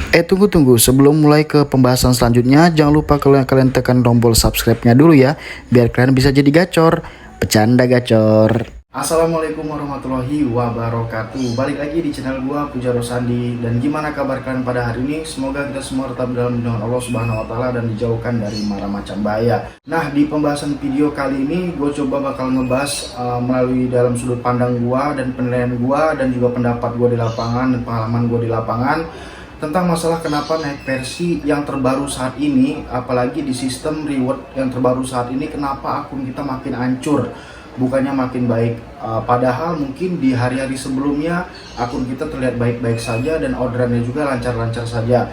Tunggu, sebelum mulai ke pembahasan selanjutnya, jangan lupa kalian tekan tombol subscribe-nya dulu ya, biar kalian bisa jadi gacor, bercanda gacor. Assalamualaikum warahmatullahi wabarakatuh. Balik lagi di channel gua Pujaro Sandi. Dan gimana kabar kalian pada hari ini? Semoga kita semua tetap dalam lindungan Allah Subhanahu wa taala dan dijauhkan dari mara macam bahaya. Nah, di pembahasan video kali ini gue coba bakal ngebahas melalui dalam sudut pandang gua dan penilaian gua dan juga pendapat gua di lapangan dan pengalaman gua di lapangan tentang masalah kenapa naik versi yang terbaru saat ini, apalagi di sistem reward yang terbaru saat ini, kenapa akun kita makin hancur bukannya makin baik. Padahal mungkin di hari-hari sebelumnya akun kita terlihat baik-baik saja dan orderannya juga lancar-lancar saja.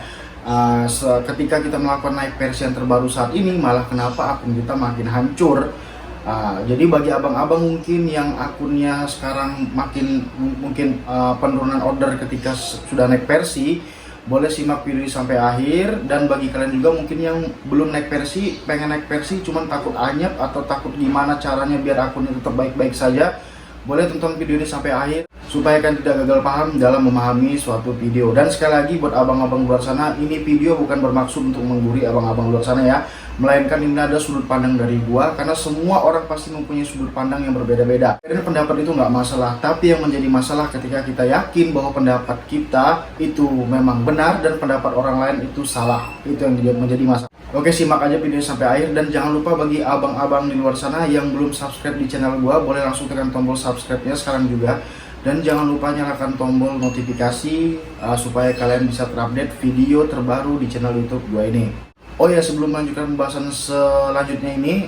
Ketika kita melakukan naik versi yang terbaru saat ini, malah kenapa akun kita makin hancur. Jadi bagi abang-abang mungkin yang akunnya sekarang mungkin penurunan order ketika sudah naik versi, boleh simak video ini sampai akhir. Dan bagi kalian juga mungkin yang belum naik versi, pengen naik versi cuman takut anyep atau takut gimana caranya biar akunnya tetap baik-baik saja, boleh tonton video ini sampai akhir supaya kalian tidak gagal paham dalam memahami suatu video. Dan sekali lagi buat abang-abang luar sana, ini video bukan bermaksud untuk menggurui abang-abang luar sana ya, melainkan ini ada sudut pandang dari gua, karena semua orang pasti mempunyai sudut pandang yang berbeda-beda. Dan pendapat itu nggak masalah, tapi yang menjadi masalah ketika kita yakin bahwa pendapat kita itu memang benar dan pendapat orang lain itu salah. Itu yang menjadi masalah. Oke, simak aja video sampai akhir. Dan jangan lupa bagi abang-abang di luar sana yang belum subscribe di channel gua, boleh langsung tekan tombol subscribe-nya sekarang juga. Dan jangan lupa nyalakan tombol notifikasi supaya kalian bisa terupdate video terbaru di channel YouTube gua ini. Oh ya, sebelum melanjutkan pembahasan selanjutnya ini,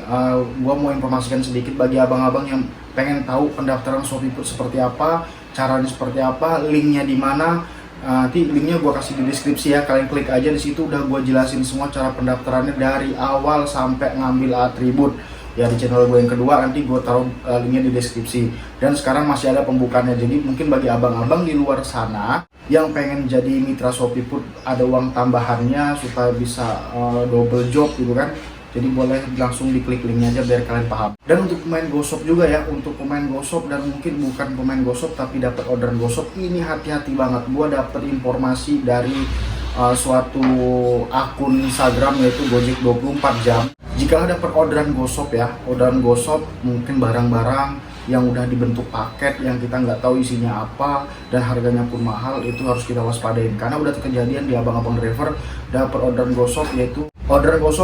gua mau informasikan sedikit bagi abang-abang yang pengen tahu pendaftaran Shopee seperti apa, caranya seperti apa, linknya di mana. Nanti linknya gue kasih di deskripsi ya, kalian klik aja di situ, udah gue jelasin semua cara pendaftarannya dari awal sampai ngambil atribut ya. Di channel gue yang kedua nanti gue taruh linknya di deskripsi. Dan sekarang masih ada pembukaannya, jadi mungkin bagi abang-abang di luar sana yang pengen jadi mitra Shopee Food, ada uang tambahannya supaya bisa double job gitu kan, jadi boleh langsung diklik linknya aja biar kalian paham. Dan untuk pemain GoShop juga ya, untuk pemain GoShop dan mungkin bukan pemain GoShop tapi dapat orderan GoShop, ini hati-hati banget. Gua dapat informasi dari suatu akun Instagram yaitu Gojek 24 jam. Jika dapat orderan GoShop ya, orderan GoShop mungkin barang-barang yang udah dibentuk paket yang kita nggak tahu isinya apa dan harganya pun mahal, itu harus kita waspadain. Karena udah kejadian di abang-abang driver dapat orderan GoShop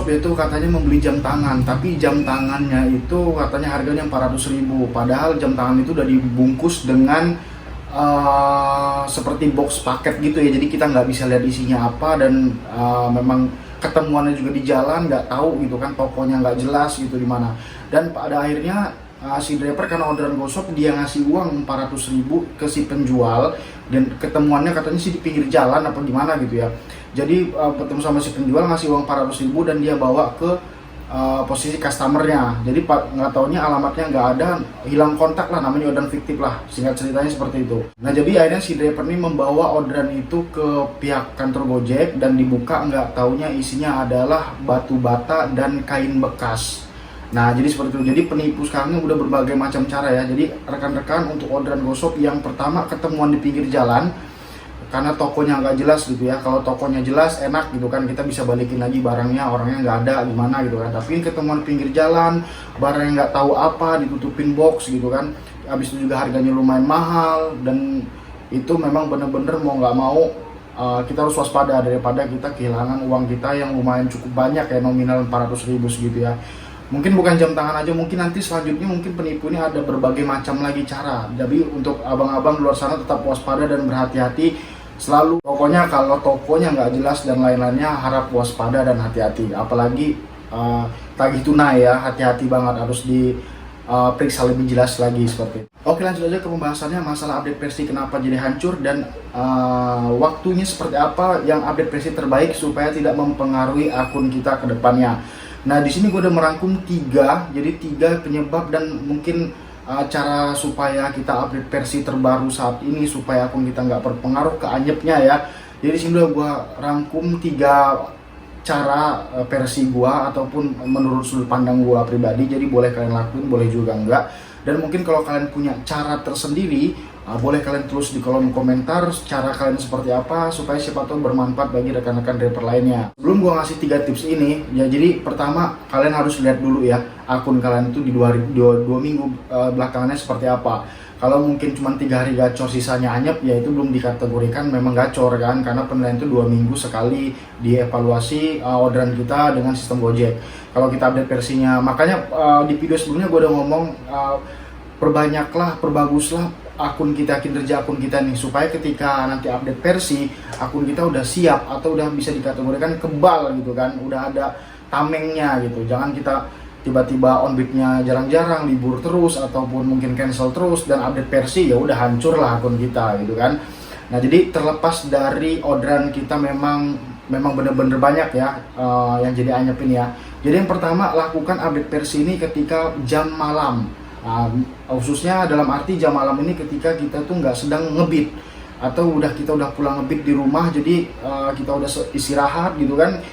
yaitu katanya membeli jam tangan, tapi jam tangannya itu katanya harganya 400.000, padahal jam tangan itu udah dibungkus dengan seperti box paket gitu ya, jadi kita nggak bisa lihat isinya apa. Dan memang ketemuannya juga di jalan, nggak tahu gitu kan, tokonya nggak jelas gitu di mana. Dan pada akhirnya si driver karena orderan GoShop, dia ngasih uang 400.000 ke si penjual, dan ketemuannya katanya sih di pinggir jalan apa gimana gitu ya. Jadi ketemu sama si penjual, ngasih uang 400.000 dan dia bawa ke posisi customernya. Jadi nggak taunya alamatnya nggak ada, hilang kontak lah, namanya orderan fiktif lah, singkat ceritanya seperti itu. Nah, jadi akhirnya si driver ini membawa orderan itu ke pihak kantor Gojek dan dibuka, nggak taunya isinya adalah batu bata dan kain bekas. Nah, jadi seperti itu. Jadi penipu sekarang udah berbagai macam cara ya. Jadi rekan-rekan, untuk orderan GoShop yang pertama ketemuan di pinggir jalan, karena tokonya nggak jelas gitu ya. Kalau tokonya jelas enak gitu kan, kita bisa balikin lagi barangnya, orangnya nggak ada gimana gitu kan. Tapi ketemuan pinggir jalan, barangnya nggak tahu apa, ditutupin box gitu kan. Habis itu juga harganya lumayan mahal, dan itu memang bener-bener mau nggak mau kita harus waspada daripada kita kehilangan uang kita yang lumayan cukup banyak ya, nominal 400.000 segitu ya. Mungkin bukan jam tangan aja, mungkin nanti selanjutnya mungkin penipu ini ada berbagai macam lagi cara. Jadi untuk abang-abang luar sana tetap waspada dan berhati-hati selalu. Pokoknya kalau tokonya nggak jelas dan lain-lainnya, harap waspada dan hati-hati. Apalagi tagih tunai ya, hati-hati banget, harus diperiksa lebih jelas lagi seperti itu. Oke, lanjut aja ke pembahasannya, masalah update versi kenapa jadi hancur dan waktunya seperti apa yang update versi terbaik supaya tidak mempengaruhi akun kita ke depannya. Nah, di sini gue udah merangkum tiga penyebab dan mungkin cara supaya kita update versi terbaru saat ini supaya akun kita nggak berpengaruh ke anyepnya ya. Jadi di sini udah gue rangkum 3 cara versi gue ataupun menurut sudut pandang gue pribadi. Jadi boleh kalian lakuin, boleh juga enggak. Dan mungkin kalau kalian punya cara tersendiri, Boleh kalian tulis di kolom komentar cara kalian seperti apa supaya siapa tahu bermanfaat bagi rekan-rekan rapper lainnya. Sebelum gua ngasih 3 tips ini, ya jadi pertama kalian harus lihat dulu ya akun kalian itu di 2 minggu belakangannya seperti apa. Kalau mungkin cuma 3 hari gacor sisanya anyep, ya itu belum dikategorikan memang gacor kan, karena penilaian itu 2 minggu sekali dievaluasi orderan kita dengan sistem Gojek. Kalau kita update versinya, makanya di video sebelumnya gue udah ngomong perbanyaklah, perbaguslah akun kita, kinerja akun kita nih, supaya ketika nanti update versi akun kita udah siap atau udah bisa dikategorikan kebal gitu kan, udah ada tamengnya gitu. Jangan kita tiba-tiba on beat-nya jarang-jarang, libur terus ataupun mungkin cancel terus dan update versi ya udah hancur lah akun kita gitu kan. Nah, jadi terlepas dari orderan kita memang bener-bener banyak ya yang jadi anyepin ya. Jadi yang pertama, lakukan update versi ini ketika jam malam. Khususnya dalam arti jam malam ini ketika kita tuh nggak sedang ngebit atau kita udah pulang ngebit di rumah, jadi kita udah istirahat gitu kan,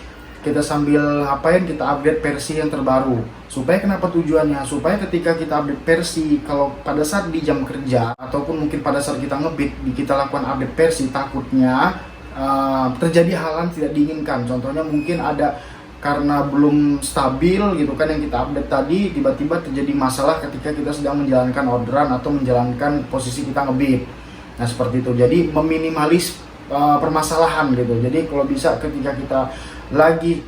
kita sambil ngapain, kita update versi yang terbaru. Supaya kenapa tujuannya? Supaya ketika kita update versi, kalau pada saat di jam kerja ataupun mungkin pada saat kita ngebit, kita lakukan update versi, takutnya terjadi hal yang tidak diinginkan. Contohnya mungkin ada karena belum stabil gitu kan yang kita update tadi, tiba-tiba terjadi masalah ketika kita sedang menjalankan orderan atau menjalankan posisi kita ngebit. Nah, seperti itu. Jadi meminimalis permasalahan gitu. Jadi kalau bisa ketika kita lagi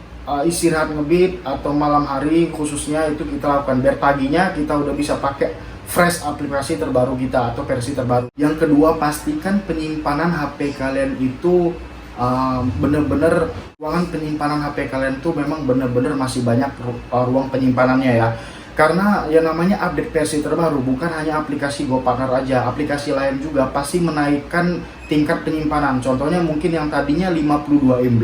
istirahat ngebit atau malam hari khususnya itu kita lakukan, biar paginya kita udah bisa pakai fresh aplikasi terbaru kita atau versi terbaru. Yang kedua, pastikan penyimpanan HP kalian itu bener-bener ruangan penyimpanan HP kalian tuh memang bener-bener masih banyak ruang penyimpanannya ya. Karena yang namanya update versi terbaru bukan hanya aplikasi GoPartner aja, aplikasi lain juga pasti menaikkan tingkat penyimpanan. Contohnya mungkin yang tadinya 52 MB,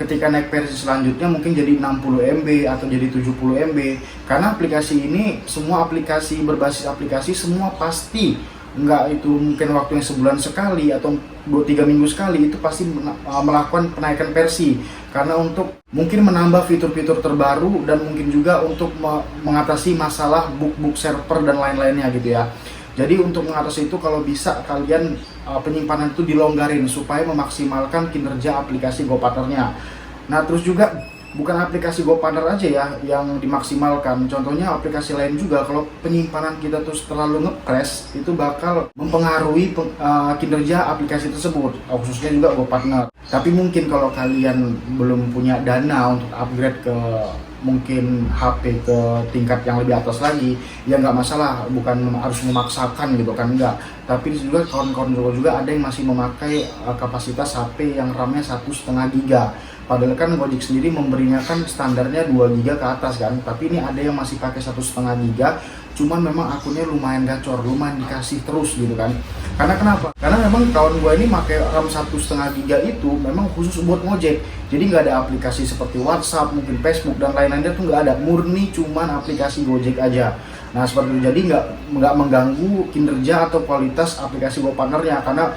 ketika naik versi selanjutnya mungkin jadi 60 MB atau jadi 70 MB. Karena aplikasi ini, semua aplikasi berbasis aplikasi semua pasti, enggak itu mungkin waktu yang sebulan sekali atau 2-3 minggu sekali, itu pasti melakukan penaikan versi karena untuk mungkin menambah fitur-fitur terbaru dan mungkin juga untuk mengatasi masalah bug server dan lain-lainnya gitu ya. Jadi untuk mengatasi itu kalau bisa kalian penyimpanan itu dilonggarin supaya memaksimalkan kinerja aplikasi GoPartner-nya. Nah, terus juga bukan aplikasi GoPartner aja ya yang dimaksimalkan. Contohnya aplikasi lain juga, kalau penyimpanan kita terus terlalu ngepres, itu bakal mempengaruhi kinerja aplikasi tersebut, khususnya juga GoPartner. Tapi mungkin kalau kalian belum punya dana untuk upgrade ke mungkin HP ke tingkat yang lebih atas lagi, ya nggak masalah, bukan harus memaksakan gitu kan, enggak. Tapi juga kawan-kawan juga ada yang masih memakai kapasitas HP yang RAM-nya 1,5 GB. Padahal kan Gojek sendiri memberinya kan standarnya 2 GB ke atas kan, tapi ini ada yang masih pakai 1,5 GB, cuman memang akunnya lumayan gacor, lumayan dikasih terus gitu kan. Karena kenapa? Karena memang kawan gue ini pakai RAM 1,5 GB itu memang khusus buat Gojek. Jadi nggak ada aplikasi seperti WhatsApp, mungkin Facebook dan lain-lainnya tuh nggak ada, murni cuman aplikasi Gojek aja. Nah, seperti itu, jadi nggak mengganggu kinerja atau kualitas aplikasi GoPartner-nya karena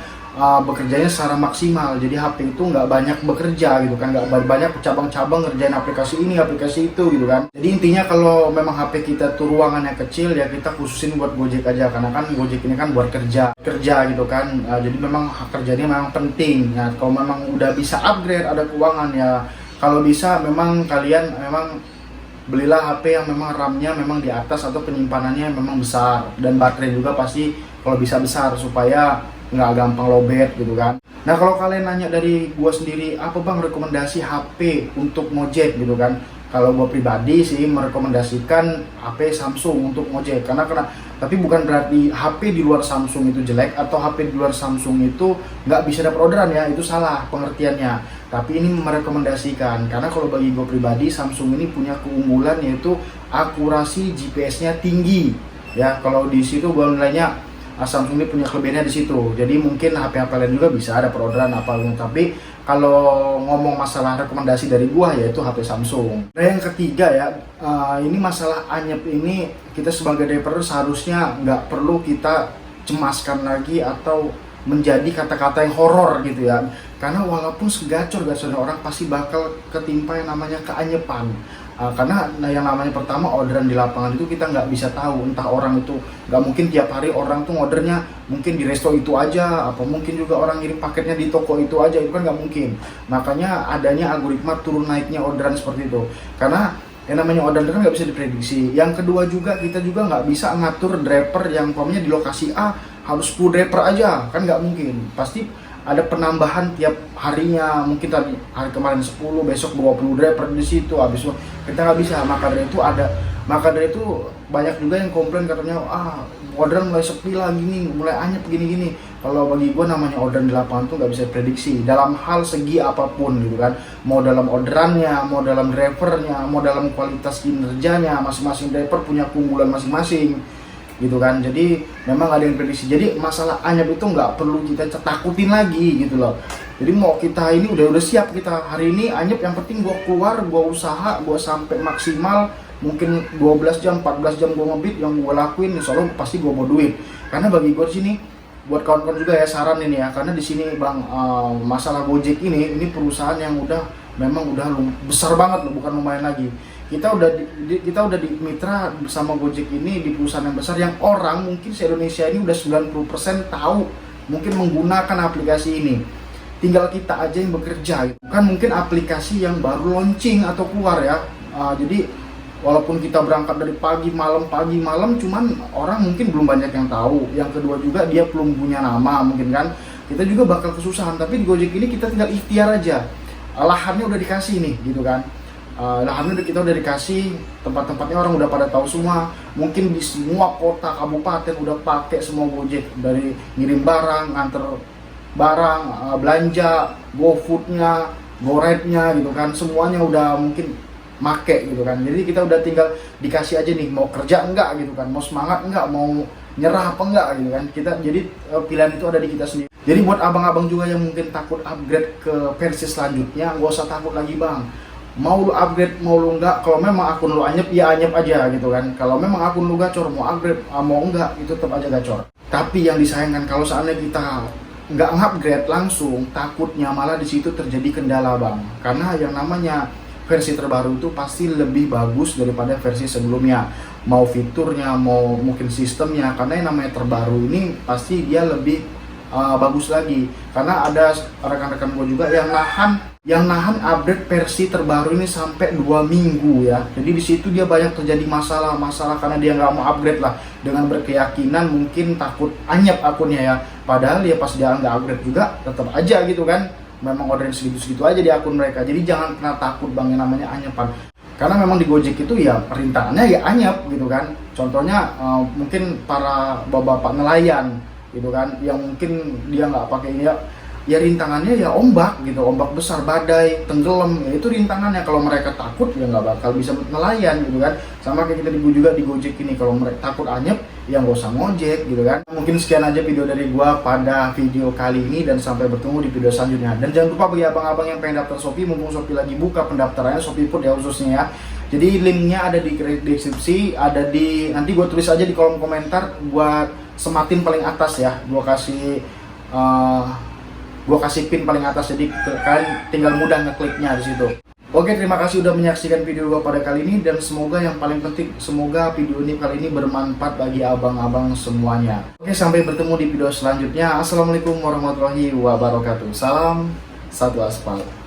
bekerjanya secara maksimal. Jadi HP itu nggak banyak bekerja gitu kan, nggak banyak cabang-cabang ngerjain aplikasi ini aplikasi itu gitu kan. Jadi intinya kalau memang HP kita tuh ruangannya kecil, ya kita khususin buat Gojek aja, karena kan Gojek ini kan buat kerja gitu kan. Jadi memang kerjanya memang penting. Nah, kalau memang udah bisa upgrade, ada keuangan, ya kalau bisa memang kalian memang belilah HP yang memang RAM-nya memang di atas atau penyimpanannya memang besar, dan baterai juga pasti kalau bisa besar supaya nggak gampang lowbat gitu kan. Nah, kalau kalian nanya dari gua sendiri, apa bang rekomendasi HP untuk Gojek gitu kan? Kalau gua pribadi sih merekomendasikan HP Samsung untuk Gojek, karena tapi bukan berarti HP di luar Samsung itu jelek atau HP di luar Samsung itu nggak bisa dapat orderan ya, itu salah pengertiannya. Tapi ini merekomendasikan, karena kalau bagi gua pribadi Samsung ini punya keunggulan yaitu akurasi GPS-nya tinggi ya. Kalau di situ gua nilainya Samsung ini punya kelebihannya di situ. Jadi mungkin HP-HP lain juga bisa ada orderan apapun, tapi kalau ngomong masalah rekomendasi dari gua yaitu HP Samsung. Nah, yang ketiga ya, ini masalah anyep ini kita sebagai driver seharusnya nggak perlu kita cemaskan lagi atau menjadi kata-kata yang horor gitu ya. Karena walaupun segacor-gacornya orang pasti bakal ketimpa yang namanya keanyepan. Karena yang namanya pertama orderan di lapangan itu kita nggak bisa tahu, entah orang itu nggak mungkin tiap hari orang tuh ordernya mungkin di resto itu aja, apa mungkin juga orang ngirim paketnya di toko itu aja, itu kan nggak mungkin. Makanya adanya algoritma turun naiknya orderan seperti itu, karena yang namanya orderan kan nggak bisa diprediksi. Yang kedua juga kita juga nggak bisa ngatur driver yang pokoknya di lokasi A harus 10 driver aja, kan nggak mungkin. Pasti ada penambahan tiap harinya, mungkin tadi hari kemarin 10, besok 20 driver di situ, habis itu kita nggak bisa. Maka dari itu banyak juga yang komplain katanya orderan mulai sepi lah gini, mulai anyep gini. Kalau bagi gue namanya orderan di lapangan tuh nggak bisa prediksi dalam hal segi apapun gitu kan, mau dalam orderannya, mau dalam drivernya, mau dalam kualitas kinerjanya, masing-masing driver punya keunggulan masing-masing gitu kan. Jadi memang ada yang prediksi. Jadi masalah anyep itu nggak perlu kita takutin lagi gitu loh. Jadi mau kita ini udah siap, kita hari ini anyep, yang penting gua keluar, gua usaha, gua sampai maksimal mungkin 12 jam 14 jam gua ngebit, yang gua lakuin insya Allah pasti gua mau duit. Karena bagi gua di sini, buat kawan-kawan juga ya, saran ini ya, karena di sini Bang, masalah Gojek ini perusahaan yang memang udah besar banget loh, bukan lumayan lagi. Kita udah di mitra bersama Gojek ini di perusahaan yang besar, yang orang mungkin se-Indonesia ini udah 90% tahu mungkin menggunakan aplikasi ini. Tinggal kita aja yang bekerja gitu. Kan mungkin aplikasi yang baru launching atau keluar ya. Jadi walaupun kita berangkat dari pagi malam, cuman orang mungkin belum banyak yang tahu. Yang kedua juga dia belum punya nama mungkin kan. Kita juga bakal kesusahan, tapi di Gojek ini kita tinggal ikhtiar aja. Lahannya udah dikasih nih gitu kan. Alhamdulillah kita udah dikasih, tempat-tempatnya orang udah pada tahu semua. Mungkin di semua kota kabupaten udah pakai semua Gojek, dari ngirim barang, nganter barang, belanja, GoFood-nya, GoRide-nya gitu kan, semuanya udah mungkin make gitu kan. Jadi kita udah tinggal dikasih aja nih, mau kerja enggak gitu kan, mau semangat enggak, mau nyerah apa enggak gitu kan. Jadi pilihan itu ada di kita sendiri. Jadi buat abang-abang juga yang mungkin takut upgrade ke versi selanjutnya, gak usah takut lagi bang. Mau lu upgrade, mau lu enggak, kalau memang akun lu anyep, ya anyep aja gitu kan. Kalau memang akun lu gacor, mau upgrade, mau enggak, itu tetap aja gacor. Tapi yang disayangkan kalau seandainya kita nggak upgrade langsung, takutnya malah di situ terjadi kendala bang. Karena yang namanya versi terbaru itu pasti lebih bagus daripada versi sebelumnya. Mau fiturnya, mau mungkin sistemnya, karena yang namanya terbaru ini pasti dia lebih bagus lagi. Karena ada rekan-rekan gue juga yang nahan update versi terbaru ini sampai 2 minggu ya. Jadi di situ dia banyak terjadi masalah karena dia nggak mau upgrade lah, dengan berkeyakinan mungkin takut anyep akunnya ya. Padahal ya pas dia nggak upgrade juga tetap aja gitu kan, memang orderin segitu-segitu aja di akun mereka. Jadi jangan pernah takut bang yang namanya anyepan, karena memang di Gojek itu ya perintahannya ya anyep gitu kan. Contohnya mungkin para bapak-bapak nelayan gitu kan, yang mungkin dia nggak pakai ini ya rintangannya ya ombak gitu, ombak besar, badai, tenggelam, ya itu rintangannya. Kalau mereka takut ya nggak bakal bisa nelayan gitu kan. Sama kayak kita juga di Gojek ini, kalau mereka takut anyep ya nggak usah ngojek gitu kan. Mungkin sekian aja video dari gua pada video kali ini, dan sampai bertemu di video selanjutnya. Dan jangan lupa bagi abang-abang yang pengen daftar Shopee, mumpung Shopee lagi buka pendaftarannya, Shopee Food ya khususnya ya. Jadi linknya ada di deskripsi, ada di, nanti gua tulis aja di kolom komentar, buat sematin paling atas ya. Gua kasih pin paling atas, jadi kalian tinggal mudah ngekliknya di situ. Oke, terima kasih udah menyaksikan video gua pada kali ini, dan semoga yang paling penting, semoga video ini kali ini bermanfaat bagi abang-abang semuanya. Oke, sampai bertemu di video selanjutnya. Assalamualaikum warahmatullahi wabarakatuh. Salam satu aspal.